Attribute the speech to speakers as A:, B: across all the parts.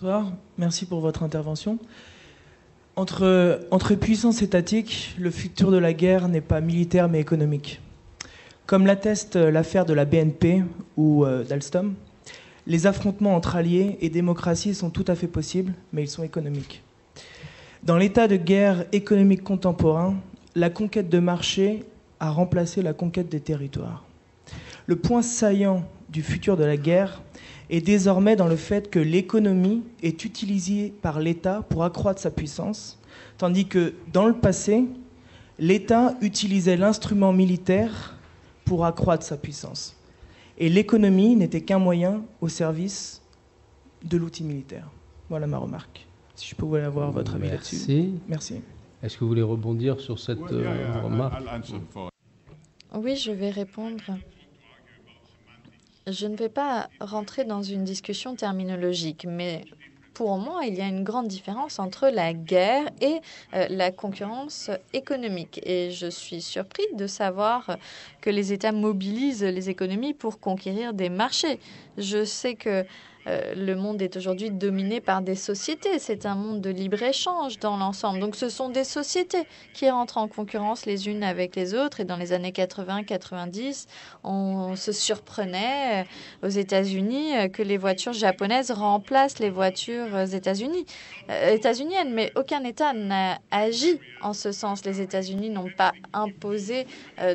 A: Bonsoir, merci pour votre intervention. Entre puissances étatiques, le futur de la guerre n'est pas militaire mais économique. Comme l'atteste l'affaire de la BNP ou d'Alstom, les affrontements entre alliés et démocraties sont tout à fait possibles, mais ils sont économiques. Dans l'état de guerre économique contemporain, la conquête de marché a remplacé la conquête des territoires. Le point saillant du futur de la guerre est désormais dans le fait que l'économie est utilisée par l'État pour accroître sa puissance, tandis que dans le passé, l'État utilisait l'instrument militaire pour accroître sa puissance. Et l'économie n'était qu'un moyen au service de l'outil militaire. Voilà ma remarque. Si je pouvais avoir votre avis là-dessus. Merci.
B: Est-ce que vous voulez rebondir sur cette remarque?
C: Oui, je vais répondre. Je ne vais pas rentrer dans une discussion terminologique, mais pour moi, il y a une grande différence entre la guerre et la concurrence économique. Et je suis surpris de savoir que les États mobilisent les économies pour conquérir des marchés. Je sais que le monde est aujourd'hui dominé par des sociétés. C'est un monde de libre-échange dans l'ensemble. Donc ce sont des sociétés qui rentrent en concurrence les unes avec les autres. Et dans les années 80-90, on se surprenait aux États-Unis que les voitures japonaises remplacent les voitures états-uniennes. Mais aucun État n'a agi en ce sens. Les États-Unis n'ont pas imposé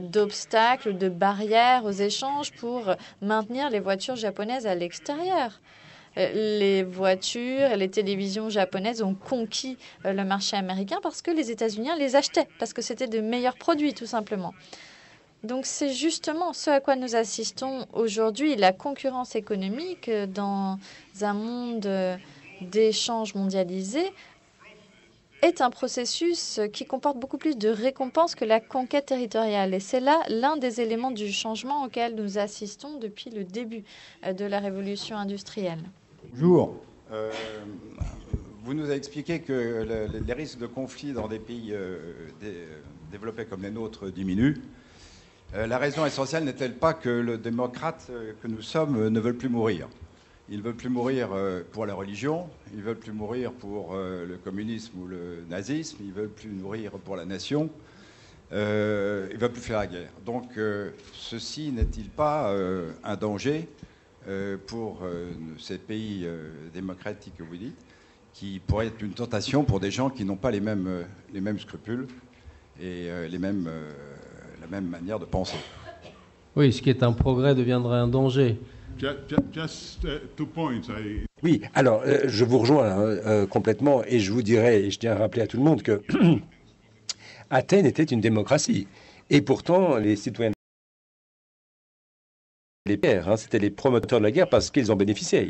C: d'obstacles, de barrières aux échanges pour maintenir les voitures japonaises à l'extérieur. Les voitures et les télévisions japonaises ont conquis le marché américain parce que les États-Unis les achetaient, parce que c'était de meilleurs produits, tout simplement. Donc c'est justement ce à quoi nous assistons aujourd'hui, la concurrence économique dans un monde d'échanges mondialisés est un processus qui comporte beaucoup plus de récompenses que la conquête territoriale. Et c'est là l'un des éléments du changement auquel nous assistons depuis le début de la révolution industrielle.
D: Bonjour. Vous nous avez expliqué que les risques de conflit dans des pays développés comme les nôtres diminuent. La raison essentielle n'est-elle pas que le démocrate que nous sommes ne veulent plus mourir? Ils ne veulent plus mourir pour la religion, ils ne veulent plus mourir pour le communisme ou le nazisme, ils ne veulent plus mourir pour la nation, ils ne veulent plus faire la guerre. Donc ceci n'est-il pas un danger pour ces pays démocratiques que vous dites, qui pourrait être une tentation pour des gens qui n'ont pas les mêmes scrupules et la même manière de penser?
B: Oui, ce qui est un progrès deviendrait un danger.
E: Just 2 points.
F: Oui, alors je vous rejoins complètement et je vous dirais, et je tiens à rappeler à tout le monde que Athènes était une démocratie. Et pourtant, les citoyens, les pères, c'était les promoteurs de la guerre parce qu'ils en bénéficiaient.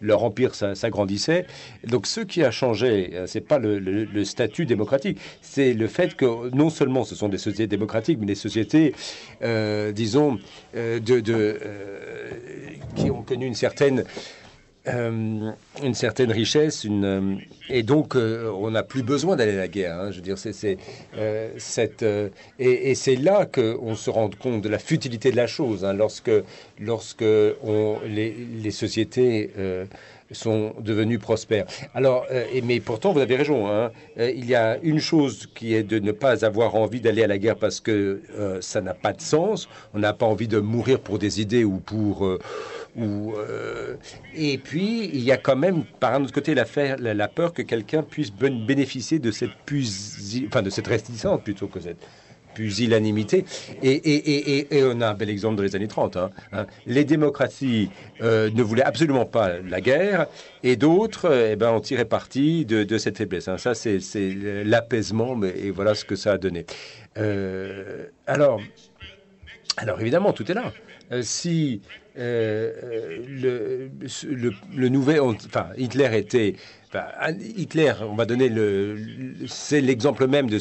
F: Leur empire s'agrandissait. Donc ce qui a changé, c'est pas le statut démocratique, c'est le fait que non seulement ce sont des sociétés démocratiques, mais des sociétés, disons, qui ont connu une certaine richesse, et donc on n'a plus besoin d'aller à la guerre. Je veux dire, et c'est là qu'on se rend compte de la futilité de la chose, lorsque les sociétés sont devenues prospères. Alors, mais pourtant, vous avez raison. Il y a une chose qui est de ne pas avoir envie d'aller à la guerre parce que ça n'a pas de sens. On n'a pas envie de mourir pour des idées ou pour et puis, il y a quand même, par un autre côté, la peur que quelqu'un puisse bénéficier de cette de cette réticence plutôt que cette pusillanimité. Et on a un bel exemple dans les années 30. Les démocraties ne voulaient absolument pas la guerre, et d'autres ont tiré parti de cette faiblesse. Ça, c'est l'apaisement, et voilà ce que ça a donné. Alors, évidemment, tout est là. Si le nouvel, Hitler était, Hitler, on va donner c'est l'exemple même de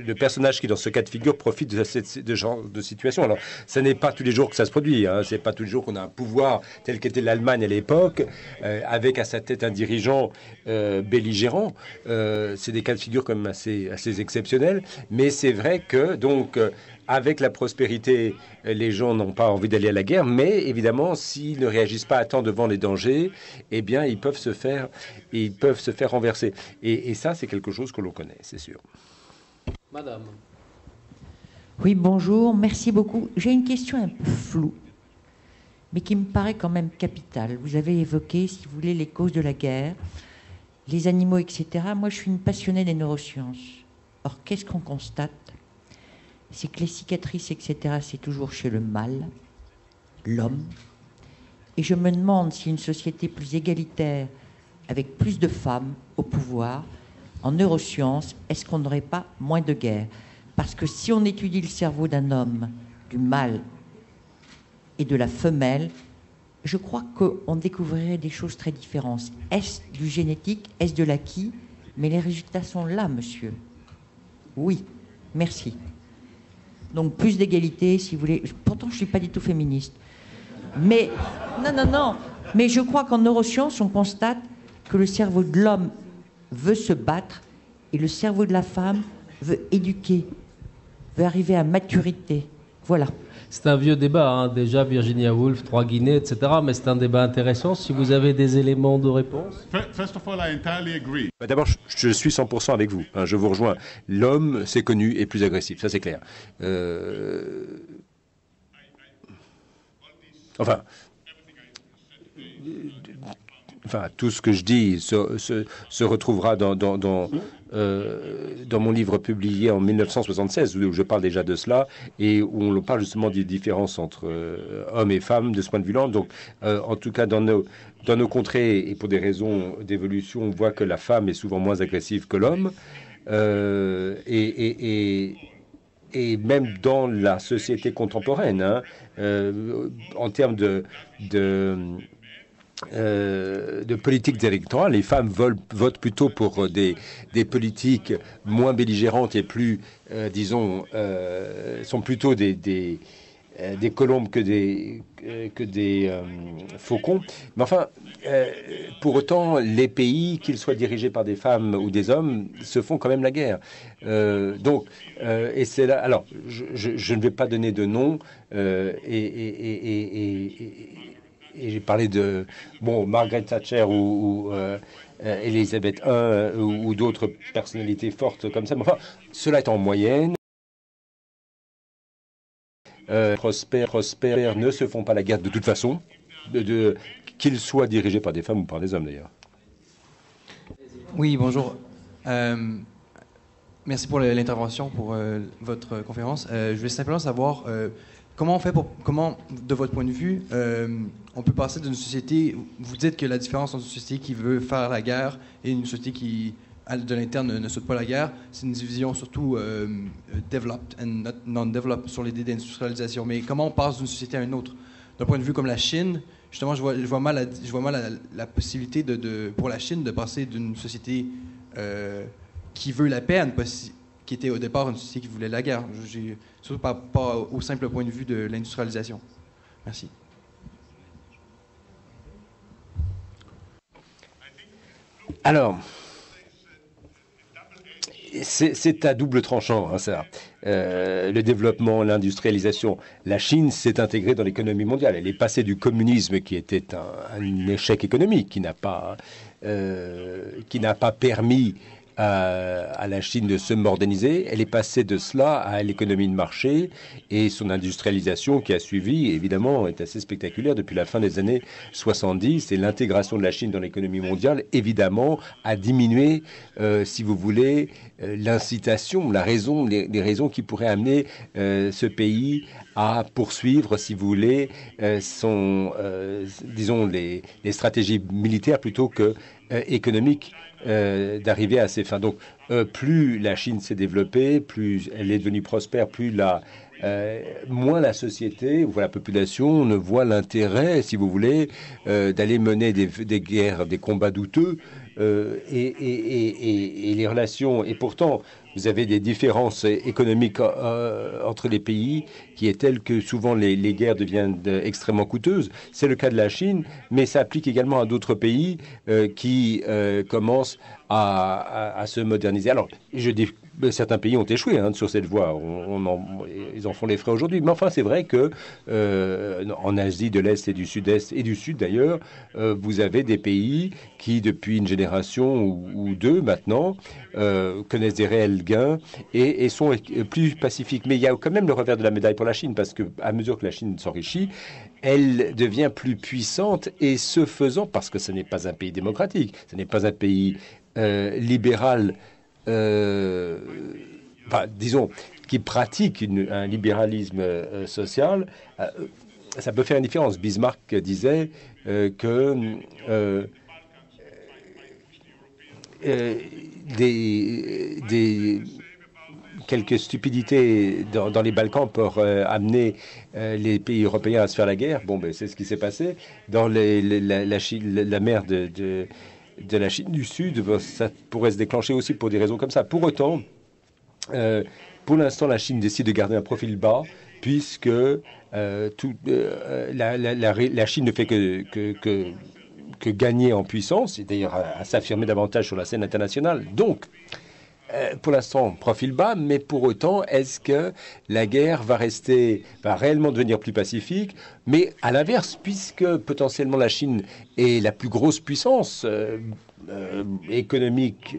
F: le personnage qui dans ce cas de figure profite de ce genre de situation. Alors, ce n'est pas tous les jours que ça se produit. C'est pas tous les jours qu'on a un pouvoir tel qu'était l'Allemagne à l'époque, avec à sa tête un dirigeant belligérant. C'est des cas de figure quand même assez exceptionnels. Mais c'est vrai que donc avec la prospérité, les gens n'ont pas envie d'aller à la guerre, mais évidemment, s'ils ne réagissent pas à temps devant les dangers, eh bien, ils peuvent se faire renverser. Et ça, c'est quelque chose que l'on connaît, c'est sûr.
B: Madame.
G: Oui, bonjour, merci beaucoup. J'ai une question un peu floue, mais qui me paraît quand même capitale. Vous avez évoqué, si vous voulez, les causes de la guerre, les animaux, etc. Moi, je suis une passionnée des neurosciences. Or, qu'est-ce qu'on constate? C'est que les cicatrices, etc., c'est toujours chez le mâle, l'homme. Et je me demande si une société plus égalitaire, avec plus de femmes au pouvoir, en neurosciences, est-ce qu'on n'aurait pas moins de guerres? Parce que si on étudie le cerveau d'un homme, du mâle et de la femelle, je crois qu'on découvrirait des choses très différentes. Est-ce du génétique? Est-ce de l'acquis? Mais les résultats sont là, monsieur. Oui, merci. Donc plus d'égalité, si vous voulez. Pourtant, je ne suis pas du tout féministe. Mais, non. Mais je crois qu'en neurosciences, on constate que le cerveau de l'homme veut se battre et le cerveau de la femme veut éduquer, veut arriver à maturité. Voilà.
B: C'est un vieux débat, hein. Déjà Virginia Woolf, 3 Guinées, etc. Mais c'est un débat intéressant. Si vous avez des éléments de réponse.
E: First of all, I entirely agree.
F: D'abord, je suis 100% avec vous. Hein, je vous rejoins. L'homme, c'est connu, est plus agressif. Ça, c'est clair. Enfin, tout ce que je dis se retrouvera dans mon livre publié en 1976, où je parle déjà de cela, et où on parle justement des différences entre hommes et femmes de ce point de vue-là. Donc, en tout cas, dans nos contrées, et pour des raisons d'évolution, on voit que la femme est souvent moins agressive que l'homme. Et même dans la société contemporaine, hein, en termes de politique électorale, les femmes votent plutôt pour des politiques moins belligérantes et plus, sont plutôt des colombes que des faucons. Mais enfin, pour autant, les pays, qu'ils soient dirigés par des femmes ou des hommes, se font quand même la guerre. Et c'est là. Alors, je ne vais pas donner de nom, et j'ai parlé de Margaret Thatcher ou Elisabeth I ou d'autres personnalités fortes comme ça. Mais enfin, cela est en moyenne. Prospères ne se font pas la guerre de toute façon, qu'ils soient dirigés par des femmes ou par des hommes d'ailleurs.
H: Oui, bonjour. Merci pour l'intervention, pour votre conférence. Je voulais simplement savoir comment on fait comment, de votre point de vue, on peut passer d'une société. Vous dites que la différence entre une société qui veut faire la guerre et une société qui, de l'interne, ne souhaite pas la guerre, c'est une division surtout developed and not non-developed sur l'idée d'industrialisation. Mais comment on passe d'une société à une autre? D'un point de vue comme la Chine, justement, je vois mal la possibilité pour la Chine de passer d'une société qui veut la paix à qui était au départ une société qui voulait la guerre. Surtout pas au simple point de vue de l'industrialisation. Merci.
F: Alors, c'est à double tranchant, hein, ça. Le développement, l'industrialisation. La Chine s'est intégrée dans l'économie mondiale. Elle est passée du communisme, qui était un échec économique, qui n'a pas permis à la Chine de se moderniser. Elle est passée de cela à l'économie de marché, et son industrialisation qui a suivi, évidemment, est assez spectaculaire depuis la fin des années 70, et l'intégration de la Chine dans l'économie mondiale, évidemment, a diminué, si vous voulez, l'incitation, les raisons qui pourraient amener ce pays à poursuivre, si vous voulez, disons, les stratégies militaires plutôt que économiques d'arriver à ces fins. Donc, plus la Chine s'est développée, plus elle est devenue prospère, moins la société ou la population ne voit l'intérêt, si vous voulez, d'aller mener des guerres, des combats douteux, et les relations. Et pourtant, vous avez des différences économiques entre les pays qui est telle que souvent les guerres deviennent extrêmement coûteuses. C'est le cas de la Chine, mais ça applique également à d'autres pays qui commencent à se moderniser. Alors, je certains pays ont échoué sur cette voie. Ils en font les frais aujourd'hui. Mais enfin, c'est vrai que en Asie de l'Est et du Sud-Est, et du Sud d'ailleurs, vous avez des pays qui, depuis une génération ou deux maintenant, connaissent des réels gains et sont plus pacifiques. Mais il y a quand même le revers de la médaille pour la Chine, parce qu'à mesure que la Chine s'enrichit, elle devient plus puissante, et ce faisant, parce que ce n'est pas un pays démocratique, ce n'est pas un pays libéral, disons, qui pratique un libéralisme social, ça peut faire une différence. Bismarck disait que quelques stupidités dans les Balkans peuvent amener les pays européens à se faire la guerre. Bon, ben, c'est ce qui s'est passé. Dans la mer de la Chine du Sud, ça pourrait se déclencher aussi pour des raisons comme ça. Pour autant, pour l'instant, la Chine décide de garder un profil bas, puisque la Chine ne fait que gagner en puissance, et d'ailleurs à s'affirmer davantage sur la scène internationale. Donc, pour l'instant, profil bas, mais pour autant, est-ce que la guerre va réellement devenir plus pacifique? Mais à l'inverse, puisque potentiellement la Chine est la plus grosse puissance économique,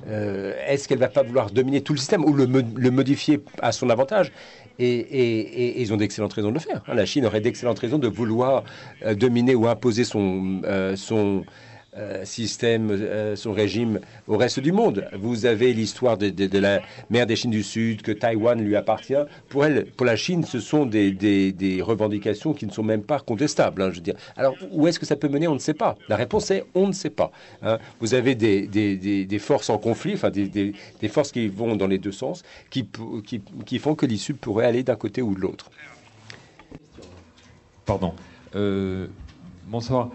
F: est-ce qu'elle va pas vouloir dominer tout le système ou le modifier à son avantage? Et ils ont d'excellentes raisons de le faire. La Chine aurait d'excellentes raisons de vouloir dominer ou imposer son système, son régime au reste du monde. Vous avez l'histoire de la mer des Chines du Sud, que Taïwan lui appartient. Pour la Chine, ce sont des revendications qui ne sont même pas contestables. Je veux dire. Alors, où est-ce que ça peut mener? On ne sait pas. La réponse est on ne sait pas. Vous avez des forces en conflit, enfin des forces qui vont dans les deux sens, qui font que l'issue pourrait aller d'un côté ou de l'autre.
I: Pardon. Bonsoir.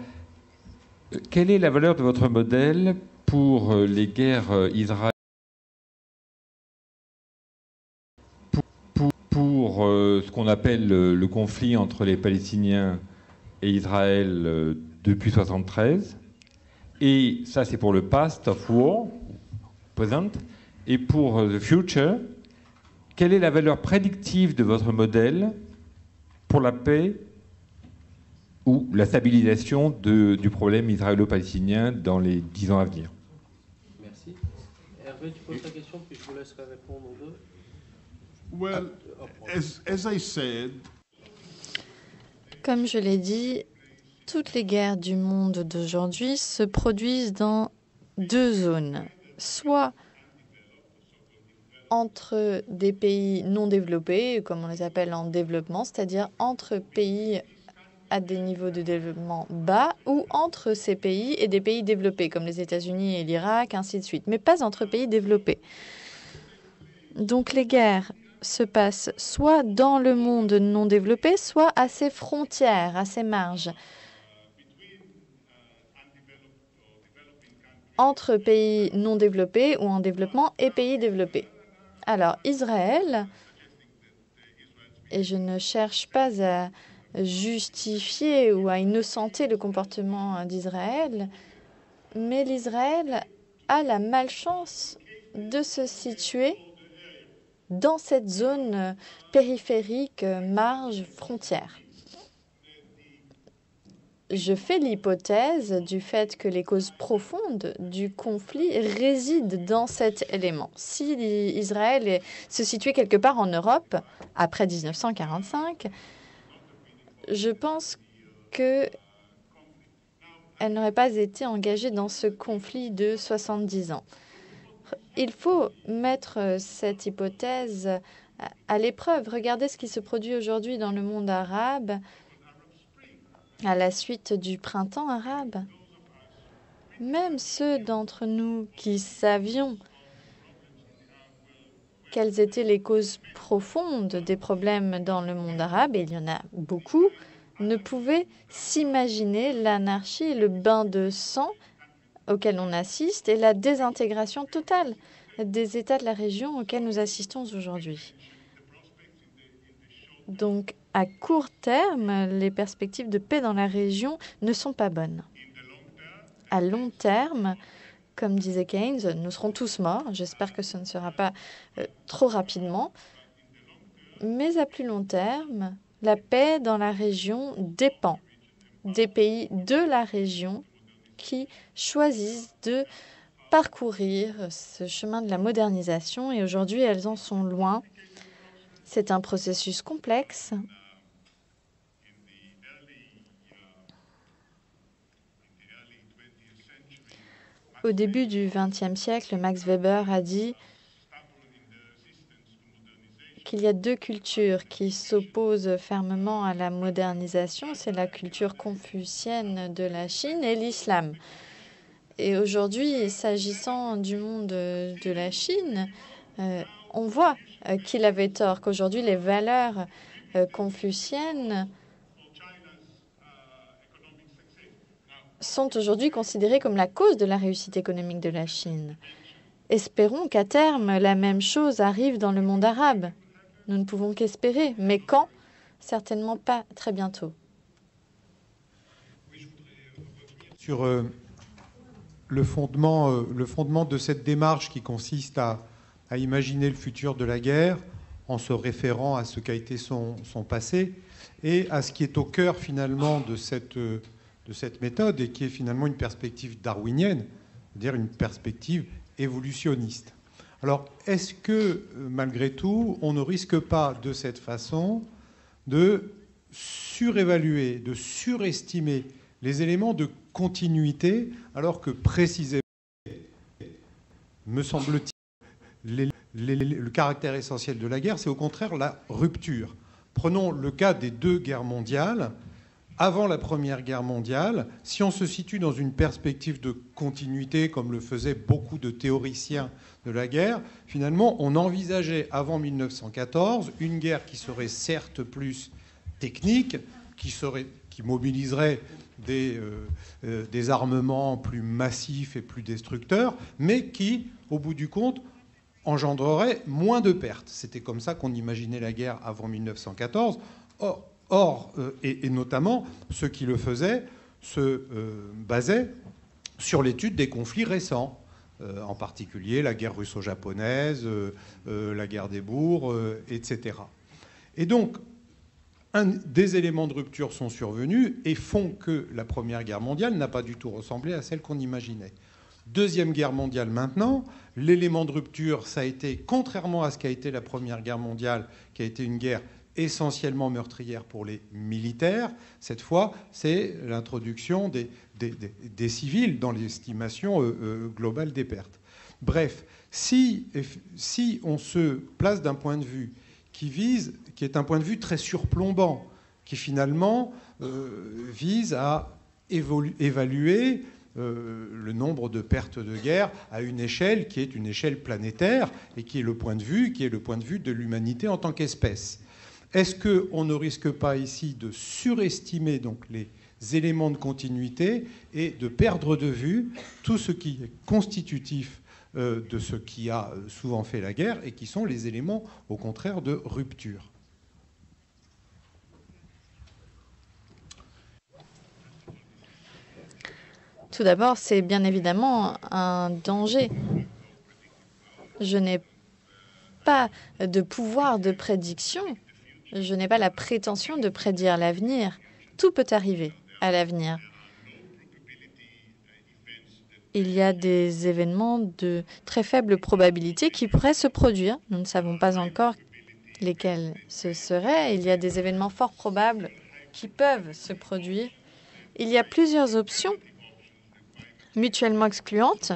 I: Quelle est la valeur de votre modèle pour les guerres israéliennes, pour ce qu'on appelle le conflit entre les Palestiniens et Israël depuis 1973? Et ça, c'est pour le past of war, present. Et pour the future, quelle est la valeur prédictive de votre modèle pour la paix ou la stabilisation du problème israélo-palestinien dans les 10 ans à venir?
B: Merci. Hervé, tu poses ta question, puis je vous laisserai répondre aux deux.
E: Well, as I said,
C: comme je l'ai dit, toutes les guerres du monde d'aujourd'hui se produisent dans deux zones. Soit entre des pays non développés, comme on les appelle en développement, c'est-à-dire entre pays à des niveaux de développement bas, ou entre ces pays et des pays développés, comme les États-Unis et l'Irak, ainsi de suite, mais pas entre pays développés. Donc les guerres se passent soit dans le monde non développé, soit à ses frontières, à ses marges, entre pays non développés ou en développement et pays développés. Alors Israël, et je ne cherche pas à justifier ou à innocenter le comportement d'Israël, mais l'Israël a la malchance de se situer dans cette zone périphérique, marge, frontière. Je fais l'hypothèse du fait que les causes profondes du conflit résident dans cet élément. Si Israël se situait quelque part en Europe, après 1945, je pense qu'elle n'aurait pas été engagée dans ce conflit de 70 ans. Il faut mettre cette hypothèse à l'épreuve. Regardez ce qui se produit aujourd'hui dans le monde arabe à la suite du printemps arabe. Même ceux d'entre nous qui savions quelles étaient les causes profondes des problèmes dans le monde arabe, et il y en a beaucoup, ne pouvaient s'imaginer l'anarchie, le bain de sang auquel on assiste et la désintégration totale des États de la région auxquels nous assistons aujourd'hui. Donc, à court terme, les perspectives de paix dans la région ne sont pas bonnes. À long terme, Comme disait Keynes, nous serons tous morts. J'espère que ce ne sera pas trop rapidement. Mais à plus long terme, la paix dans la région dépend des pays de la région qui choisissent de parcourir ce chemin de la modernisation. Et aujourd'hui, elles en sont loin. C'est un processus complexe. Au début du XXe siècle, Max Weber a dit qu'il y a deux cultures qui s'opposent fermement à la modernisation. C'est la culture confucienne de la Chine et l'islam. Et aujourd'hui, s'agissant du monde de la Chine, on voit qu'il avait tort, qu'aujourd'hui, les valeurs confuciennes sont aujourd'hui considérées comme la cause de la réussite économique de la Chine. Espérons qu'à terme, la même chose arrive dans le monde arabe. Nous ne pouvons qu'espérer. Mais quand? Certainement pas très bientôt.
J: Sur le fondement de cette démarche qui consiste à imaginer le futur de la guerre en se référant à ce qu'a été son passé et à ce qui est au cœur finalement de cette méthode et qui est finalement une perspective darwinienne, c'est-à-dire une perspective évolutionniste. Alors, est-ce que, malgré tout, on ne risque pas de cette façon de surévaluer, de surestimer les éléments de continuité, alors que précisément, me semble-t-il, le caractère essentiel de la guerre, c'est au contraire la rupture. Prenons le cas des deux guerres mondiales. Avant la Première Guerre mondiale, si on se situe dans une perspective de continuité, comme le faisaient beaucoup de théoriciens de la guerre, finalement, on envisageait avant 1914 une guerre qui serait certes plus technique, qui mobiliserait des armements plus massifs et plus destructeurs, mais qui, au bout du compte, engendrerait moins de pertes. C'était comme ça qu'on imaginait la guerre avant 1914. Or, et notamment, ceux qui le faisaient se basaient sur l'étude des conflits récents, en particulier la guerre russo-japonaise, la guerre des bourgs, etc. Et donc, des éléments de rupture sont survenus et font que la Première Guerre mondiale n'a pas du tout ressemblé à celle qu'on imaginait. Deuxième Guerre mondiale maintenant, l'élément de rupture, ça a été, contrairement à ce qu'a été la Première Guerre mondiale, qui a été une guerre essentiellement meurtrière pour les militaires. Cette fois, c'est l'introduction des civils dans l'estimation globale des pertes. Bref, si on se place d'un point de vue qui est un point de vue très surplombant, qui finalement vise à évaluer le nombre de pertes de guerre à une échelle qui est une échelle planétaire et qui est le point de vue de l'humanité en tant qu'espèce. Est-ce qu'on ne risque pas ici de surestimer donc les éléments de continuité et de perdre de vue tout ce qui est constitutif de ce qui a souvent fait la guerre et qui sont les éléments, au contraire, de rupture?
C: Tout d'abord, c'est bien évidemment un danger. Je n'ai pas de pouvoir de prédiction. Je n'ai pas la prétention de prédire l'avenir. Tout peut arriver à l'avenir. Il y a des événements de très faible probabilité qui pourraient se produire. Nous ne savons pas encore lesquels ce seraient. Il y a des événements fort probables qui peuvent se produire. Il y a plusieurs options mutuellement excluantes,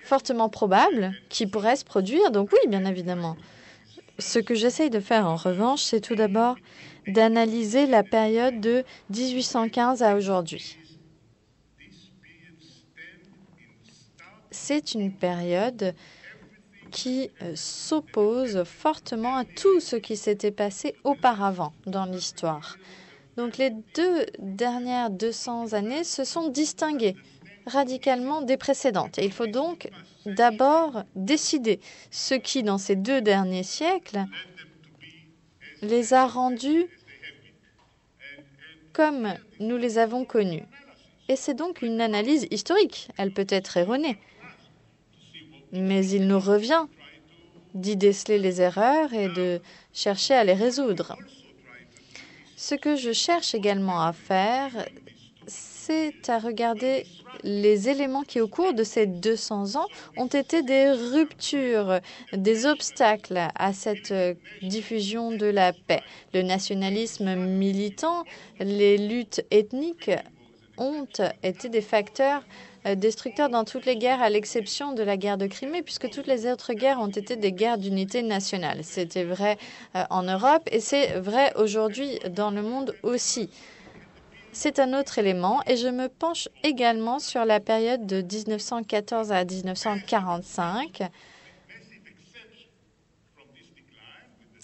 C: fortement probables, qui pourraient se produire. Donc oui, bien évidemment. Ce que j'essaye de faire, en revanche, c'est tout d'abord d'analyser la période de 1815 à aujourd'hui. C'est une période qui s'oppose fortement à tout ce qui s'était passé auparavant dans l'histoire. Donc les dernières 200 années se sont distinguées radicalement des précédentes. Et il faut donc d'abord décider ce qui, dans ces 2 derniers siècles, les a rendus comme nous les avons connus. Et c'est donc une analyse historique. Elle peut être erronée. Mais il nous revient d'y déceler les erreurs et de chercher à les résoudre. Ce que je cherche également à faire, c'est à regarder les éléments qui, au cours de ces 200 ans, ont été des ruptures, des obstacles à cette diffusion de la paix. Le nationalisme militant, les luttes ethniques ont été des facteurs destructeurs dans toutes les guerres, à l'exception de la guerre de Crimée, puisque toutes les autres guerres ont été des guerres d'unité nationale. C'était vrai en Europe et c'est vrai aujourd'hui dans le monde aussi. C'est un autre élément et je me penche également sur la période de 1914 à 1945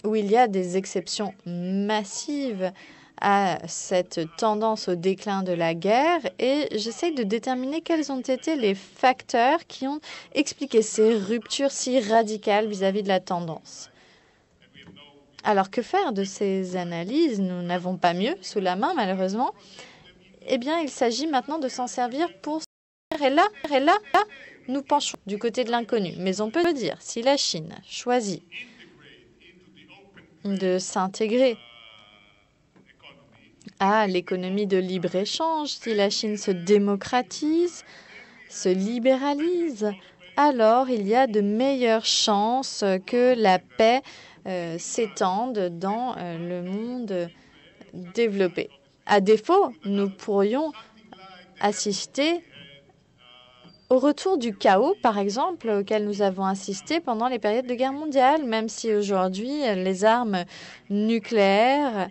C: où il y a des exceptions massives à cette tendance au déclin de la guerre et j'essaie de déterminer quels ont été les facteurs qui ont expliqué ces ruptures si radicales vis-à-vis de la tendance. Alors, que faire de ces analyses? Nous n'avons pas mieux sous la main, malheureusement. Eh bien, il s'agit maintenant de s'en servir pour... Et là, nous penchons du côté de l'inconnu. Mais on peut dire, si la Chine choisit de s'intégrer à l'économie de libre-échange, si la Chine se démocratise, se libéralise, alors il y a de meilleures chances que la paix s'étende dans le monde développé. À défaut, nous pourrions assister au retour du chaos, par exemple, auquel nous avons assisté pendant les périodes de guerre mondiale, même si aujourd'hui les armes nucléaires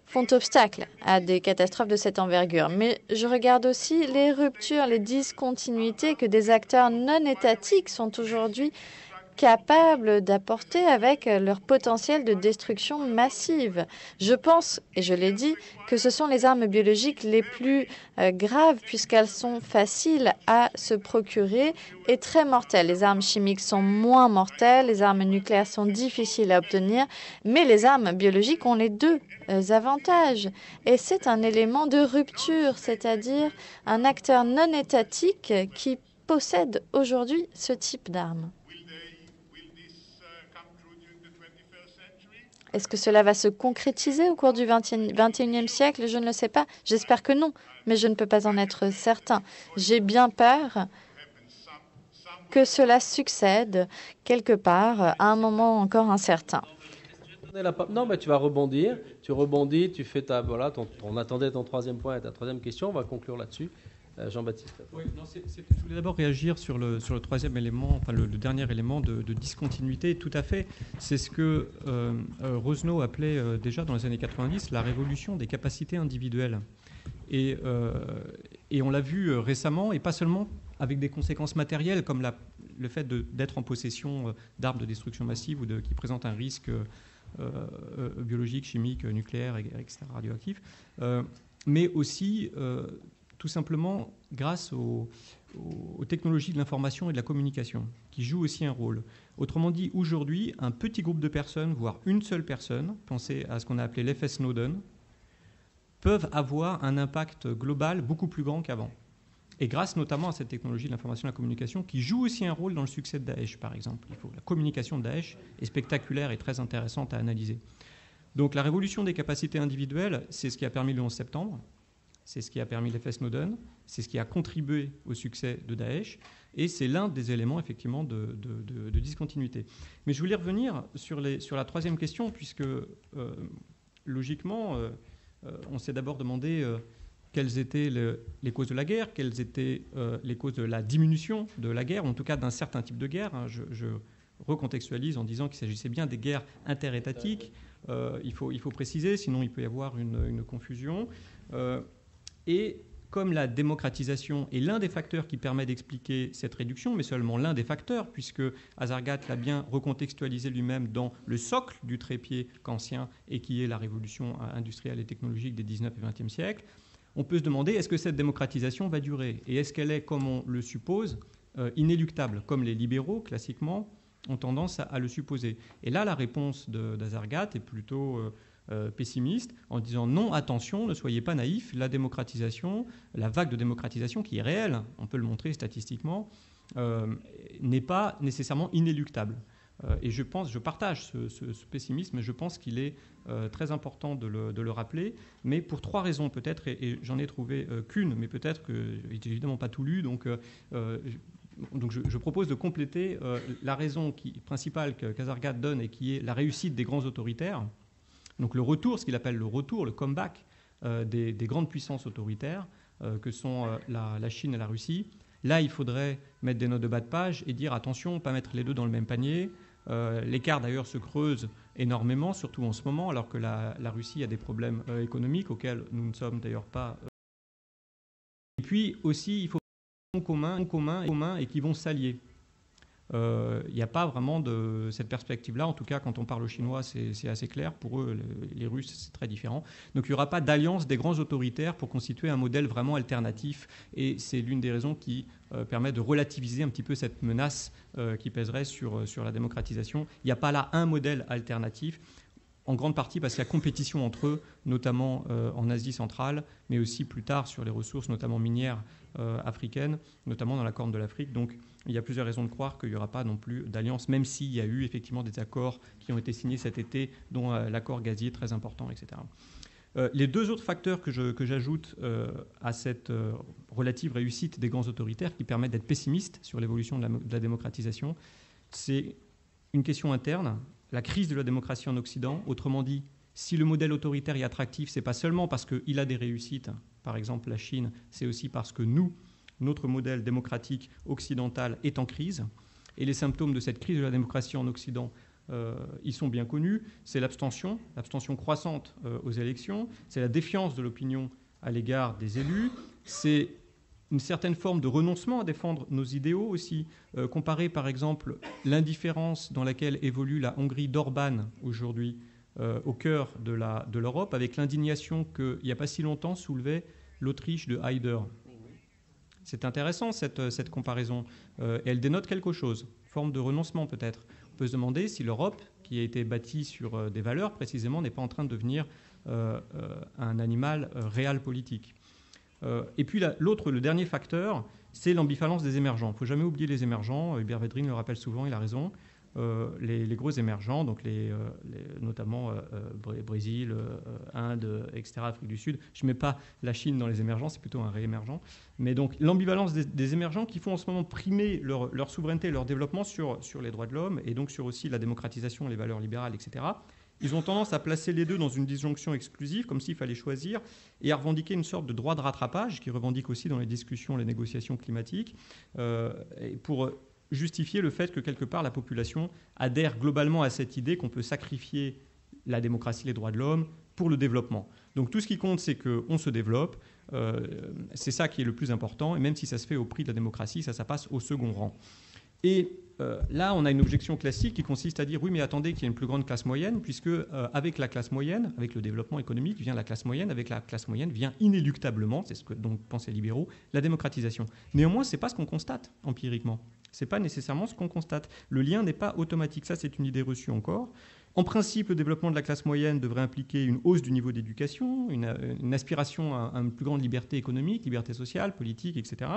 C: font obstacle à des catastrophes de cette envergure. Mais je regarde aussi les ruptures, les discontinuités que des acteurs non étatiques sont aujourd'hui capables d'apporter avec leur potentiel de destruction massive. Je pense, et je l'ai dit, que ce sont les armes biologiques les plus graves puisqu'elles sont faciles à se procurer et très mortelles. Les armes chimiques sont moins mortelles, les armes nucléaires sont difficiles à obtenir, mais les armes biologiques ont les deux avantages. Et c'est un élément de rupture, c'est-à-dire un acteur non étatique qui possède aujourd'hui ce type d'armes. Est-ce que cela va se concrétiser au cours du XXIe siècle? Je ne le sais pas. J'espère que non, mais je ne peux pas en être certain. J'ai bien peur que cela succède quelque part à un moment encore incertain.
B: Non, mais tu vas rebondir. Tu rebondis, tu fais ta... Voilà, on attendait ton troisième point et ta troisième question. On va conclure là-dessus. Jean-Baptiste.
K: Oui, non, je voulais d'abord réagir sur le troisième élément, enfin le dernier élément de discontinuité. Tout à fait, c'est ce que Rosenow appelait déjà dans les années 90 la révolution des capacités individuelles. Et on l'a vu récemment, et pas seulement avec des conséquences matérielles comme le fait d'être en possession d'armes de destruction massive ou qui présentent un risque biologique, chimique, nucléaire, etc., radioactif, mais aussi tout simplement grâce aux technologies de l'information et de la communication, qui jouent aussi un rôle. Autrement dit, aujourd'hui, un petit groupe de personnes, voire une seule personne, pensez à ce qu'on a appelé l'effet Snowden, peuvent avoir un impact global beaucoup plus grand qu'avant. Et grâce notamment à cette technologie de l'information et de la communication, qui joue aussi un rôle dans le succès de Daesh, par exemple. La communication de Daesh est spectaculaire et très intéressante à analyser. Donc la révolution des capacités individuelles, c'est ce qui a permis le 11 septembre. C'est ce qui a permis l'effet Snowden, c'est ce qui a contribué au succès de Daesh, et c'est l'un des éléments, effectivement, de discontinuité. Mais je voulais revenir sur la troisième question, puisque, logiquement, on s'est d'abord demandé quelles étaient les causes de la guerre, quelles étaient les causes de la diminution de la guerre, ou en tout cas d'un certain type de guerre. Je recontextualise en disant qu'il s'agissait bien des guerres interétatiques. Il faut préciser, sinon il peut y avoir une confusion. Et comme la démocratisation est l'un des facteurs qui permet d'expliquer cette réduction, mais seulement l'un des facteurs, puisque Azargat l'a bien recontextualisé lui-même dans le socle du trépied kantien et qui est la révolution industrielle et technologique des 19 et 20e siècles, on peut se demander est-ce que cette démocratisation va durer? Et est-ce qu'elle est, comme on le suppose, inéluctable, comme les libéraux, classiquement, ont tendance à le supposer? Et là, la réponse d'Azargat est plutôt... pessimiste, en disant non, attention, ne soyez pas naïfs, la démocratisation, la vague de démocratisation qui est réelle, on peut le montrer statistiquement, n'est pas nécessairement inéluctable. Et je partage ce pessimisme, je pense qu'il est très important de le rappeler, mais pour 3 raisons peut-être, et j'en ai trouvé qu'une, mais peut-être que j'ai évidemment pas tout lu, donc je propose de compléter la raison principale que Kazargad donne et qui est la réussite des grands autoritaires, donc le retour, ce qu'il appelle le retour, le comeback des grandes puissances autoritaires que sont la Chine et la Russie. Là, il faudrait mettre des notes de bas de page et dire attention, pas mettre les deux dans le même panier. L'écart d'ailleurs se creuse énormément, surtout en ce moment, alors que la Russie a des problèmes économiques auxquels nous ne sommes d'ailleurs pas. Et puis aussi, il faut commun et qui vont s'allier. Il n'y a pas vraiment de cette perspective-là. En tout cas, quand on parle aux Chinois, c'est assez clair. Pour eux, les Russes, c'est très différent. Donc il n'y aura pas d'alliance des grands autoritaires pour constituer un modèle vraiment alternatif. Et c'est l'une des raisons qui permet de relativiser un petit peu cette menace qui pèserait sur la démocratisation. Il n'y a pas là un modèle alternatif, en grande partie parce qu'il y a compétition entre eux, notamment en Asie centrale, mais aussi plus tard sur les ressources, notamment minières africaines, notamment dans la Corne de l'Afrique. Donc il y a plusieurs raisons de croire qu'il n'y aura pas non plus d'alliance, même s'il y a eu effectivement des accords qui ont été signés cet été, dont l'accord gazier très important, etc. Les 2 autres facteurs que j'ajoute à cette relative réussite des grands autoritaires qui permettent d'être pessimistes sur l'évolution de la démocratisation, c'est une question interne, la crise de la démocratie en Occident. Autrement dit, si le modèle autoritaire est attractif, ce n'est pas seulement parce qu'il a des réussites, par exemple la Chine, c'est aussi parce que notre modèle démocratique occidental est en crise. Et les symptômes de cette crise de la démocratie en Occident, ils sont bien connus. C'est l'abstention croissante aux élections, c'est la défiance de l'opinion à l'égard des élus, c'est une certaine forme de renoncement à défendre nos idéaux aussi. Comparer par exemple l'indifférence dans laquelle évolue la Hongrie d'Orban aujourd'hui au cœur de l'Europe avec l'indignation qu'il n'y a pas si longtemps soulevait l'Autriche de Haider. C'est intéressant cette comparaison. Et elle dénote quelque chose, forme de renoncement peut-être. On peut se demander si l'Europe, qui a été bâtie sur des valeurs précisément, n'est pas en train de devenir un animal réel politique. Et puis le dernier facteur, c'est l'ambivalence des émergents. Il ne faut jamais oublier les émergents. Hubert Védrine le rappelle souvent, il a raison. Les gros émergents, donc notamment Brésil, Inde, etc., Afrique du Sud. Je ne mets pas la Chine dans les émergents, c'est plutôt un réémergent. Mais donc l'ambivalence des émergents qui font en ce moment primer leur souveraineté, leur développement sur les droits de l'homme et donc sur aussi la démocratisation, les valeurs libérales, etc. Ils ont tendance à placer les deux dans une disjonction exclusive, comme s'il fallait choisir, et à revendiquer une sorte de droit de rattrapage, qui revendique aussi dans les discussions, les négociations climatiques, pour justifier le fait que quelque part la population adhère globalement à cette idée qu'on peut sacrifier la démocratie, les droits de l'homme pour le développement. Donc tout ce qui compte, c'est qu'on se développe, c'est ça qui est le plus important, et même si ça se fait au prix de la démocratie, ça passe au second rang. Et là, on a une objection classique qui consiste à dire oui, mais attendez qu'il y ait une plus grande classe moyenne, puisque avec la classe moyenne, avec le développement économique, vient la classe moyenne, avec la classe moyenne vient inéluctablement, c'est ce que donc pensent les libéraux, la démocratisation. Néanmoins, ce n'est pas ce qu'on constate empiriquement. Ce n'est pas nécessairement ce qu'on constate. Le lien n'est pas automatique. Ça, c'est une idée reçue encore. En principe, le développement de la classe moyenne devrait impliquer une hausse du niveau d'éducation, une aspiration à une plus grande liberté économique, liberté sociale, politique, etc.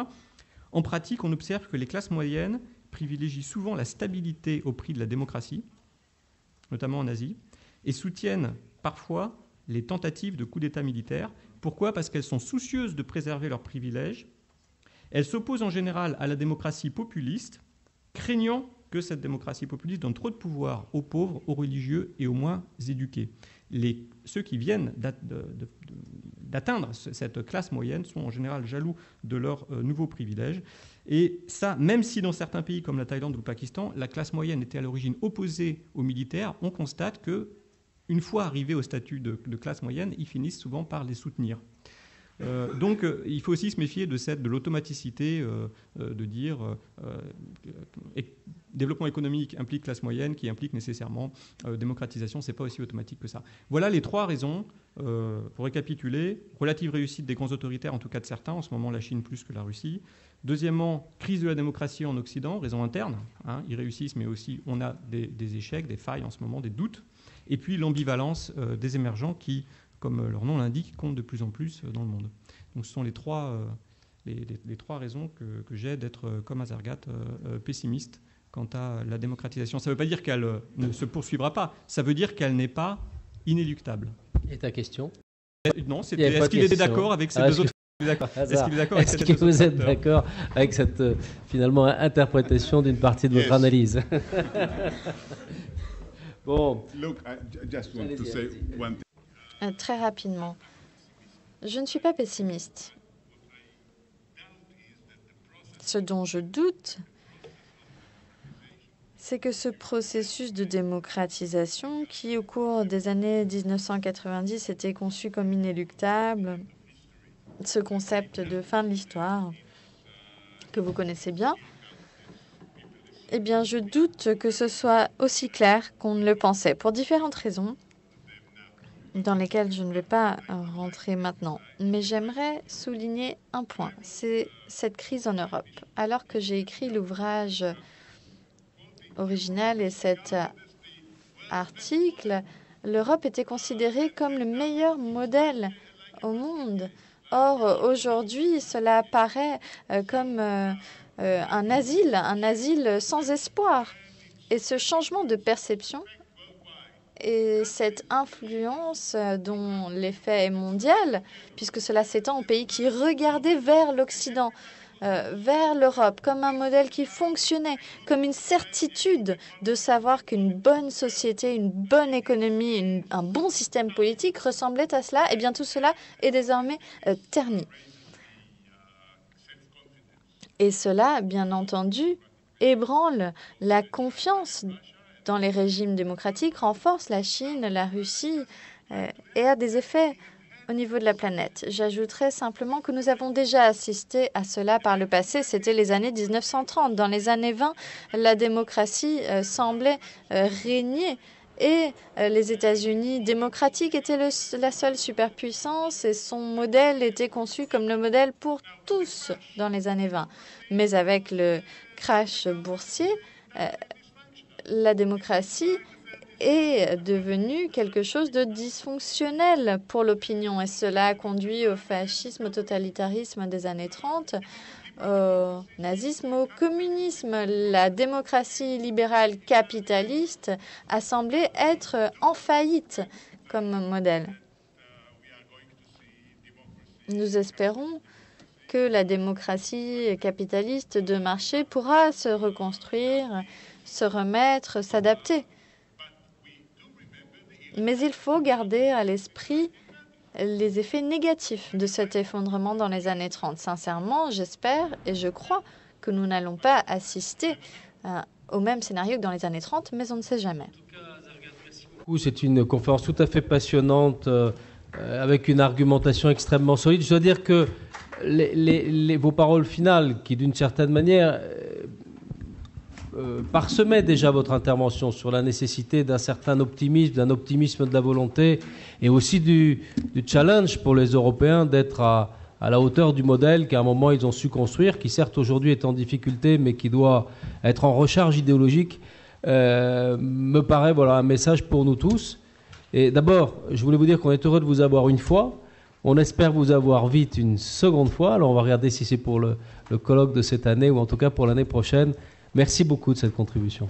K: En pratique, on observe que les classes moyennes privilégient souvent la stabilité au prix de la démocratie, notamment en Asie, et soutiennent parfois les tentatives de coup d'État militaire. Pourquoi ? Parce qu'elles sont soucieuses de préserver leurs privilèges. Elles s'opposent en général à la démocratie populiste, craignant que cette démocratie populiste donne trop de pouvoir aux pauvres, aux religieux et aux moins éduqués. Ceux qui viennent d'atteindre cette classe moyenne sont en général jaloux de leurs nouveaux privilèges. Et ça, même si dans certains pays comme la Thaïlande ou le Pakistan, la classe moyenne était à l'origine opposée aux militaires, on constate qu'une fois arrivés au statut de classe moyenne, ils finissent souvent par les soutenir. Donc il faut aussi se méfier de l'automaticité de dire développement économique implique classe moyenne, qui implique nécessairement démocratisation. Ce n'est pas aussi automatique que ça. Voilà les 3 raisons. Pour récapituler, relative réussite des grands autoritaires, en tout cas de certains, en ce moment la Chine plus que la Russie. Deuxièmement, crise de la démocratie en Occident, raison interne. Ils réussissent, mais aussi on a des échecs, des failles en ce moment, des doutes. Et puis l'ambivalence des émergents qui, comme leur nom l'indique, comptent de plus en plus dans le monde. Donc ce sont les 3 les trois raisons que j'ai d'être, comme Azargat, pessimiste quant à la démocratisation. Ça ne veut pas dire qu'elle ne se poursuivra pas, ça veut dire qu'elle n'est pas inéluctable.
B: Et ta question?
K: Non, c'était est-ce qu'il était d'accord avec ces deux autres?
B: Est-ce que vous êtes d'accord avec cette finalement interprétation d'une partie de votre analyse? Bon.
E: Look, I just want to say one thing.
C: Très rapidement, je ne suis pas pessimiste. Ce dont je doute, c'est que ce processus de démocratisation qui, au cours des années 1990, était conçu comme inéluctable, ce concept de fin de l'histoire que vous connaissez bien, eh bien, je doute que ce soit aussi clair qu'on ne le pensait, pour différentes raisons, dans lesquelles je ne vais pas rentrer maintenant. Mais j'aimerais souligner un point, c'est cette crise en Europe. Alors que j'ai écrit l'ouvrage original et cet article, l'Europe était considérée comme le meilleur modèle au monde. Or, aujourd'hui, cela apparaît comme un asile sans espoir. Et ce changement de perception et cette influence dont l'effet est mondial, puisque cela s'étend aux pays qui regardaient vers l'Occident, vers l'Europe, comme un modèle qui fonctionnait, comme une certitude de savoir qu'une bonne société, une bonne économie, un bon système politique ressemblait à cela, et bien tout cela est désormais terni. Et cela, bien entendu, ébranle la confiance dans les régimes démocratiques, renforce la Chine, la Russie et a des effets au niveau de la planète. J'ajouterais simplement que nous avons déjà assisté à cela par le passé. C'était les années 1930. Dans les années 20, la démocratie semblait régner et les États-Unis démocratiques étaient la seule superpuissance et son modèle était conçu comme le modèle pour tous dans les années 20. Mais avec le crash boursier, la démocratie est devenue quelque chose de dysfonctionnel pour l'opinion et cela a conduit au fascisme, au totalitarisme des années 30, au nazisme, au communisme. La démocratie libérale capitaliste a semblé être en faillite comme modèle. Nous espérons que la démocratie capitaliste de marché pourra se reconstruire, se remettre, s'adapter. Mais il faut garder à l'esprit les effets négatifs de cet effondrement dans les années 30. Sincèrement, j'espère et je crois que nous n'allons pas assister au même scénario que dans les années 30, mais on ne sait jamais.
B: C'est une conférence tout à fait passionnante, avec une argumentation extrêmement solide. Je dois dire que vos paroles finales, qui d'une certaine manière parsemaient déjà votre intervention sur la nécessité d'un certain optimisme, d'un optimisme de la volonté et aussi du challenge pour les Européens d'être à la hauteur du modèle qu'à un moment ils ont su construire, qui certes aujourd'hui est en difficulté mais qui doit être en recharge idéologique, me paraît un message pour nous tous. Et d'abord, je voulais vous dire qu'on est heureux de vous avoir une fois. On espère vous avoir vite une seconde fois. Alors on va regarder si c'est pour le colloque de cette année ou en tout cas pour l'année prochaine. Merci beaucoup de cette contribution.